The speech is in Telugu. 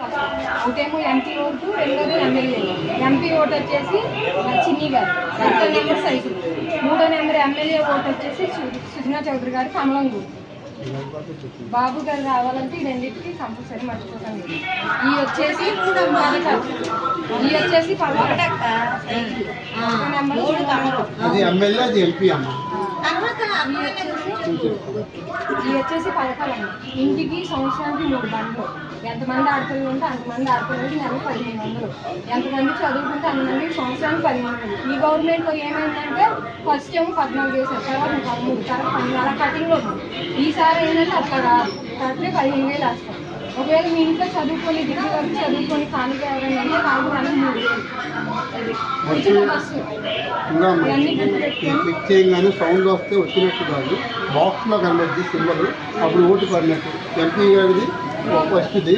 ఒకటేమో ఎంపీ ఓటు, రెండోది ఎమ్మెల్యే. ఎంపీ ఓటు వచ్చేసి చిన్ని గారు, రెండో నెంబర్ సైకిల్. మూడో నెంబర్ ఎమ్మెల్యే ఓటు వచ్చేసి సుజనా చౌదరి గారు, కమలంగూరు. బాబు గారు రావాలంటే ఈ రెండింటికి కంపల్సరీ మర్చిపోతాం. ఈ వచ్చేసి పథకాలు, ఈ వచ్చేసి ఈ వచ్చేసి పథకాలమ్మ. ఇంటికి సంవత్సరానికి 3 బండ్లు. ఎంతమంది ఆడపిల్లలు ఉంటే అంతమంది ఆడపిల్లలకి నెలకు 1500. ఎంతమంది చదువుకుంటే అంతమందికి సంవత్సరానికి 1500. ఈ గవర్నమెంట్లో ఏమైందంటే ఫస్ట్ ఏమో 14 వేసారు, తర్వాత 13, తర్వాత 12 అలా కటింగ్లో ఉంది. ఈసారి ఏంటంటే అట్లా కట్టే 15,000 వేస్తారు. ఒకవేళ మీ ఇంట్లో చదువుకొని డిగ్రీ వరకు చదువుకొని ఖాళీ ఎవరైనా అంటే వాళ్ళు 3,000. బస్సు క్లిక్ చేయగానే సౌండ్ వస్తే వచ్చినట్టు కాదు, బాక్స్లో కనబడి సింబల్, అప్పుడు ఓటు పడినట్టు. ఎంపీ గారిది ఫస్ట్ది,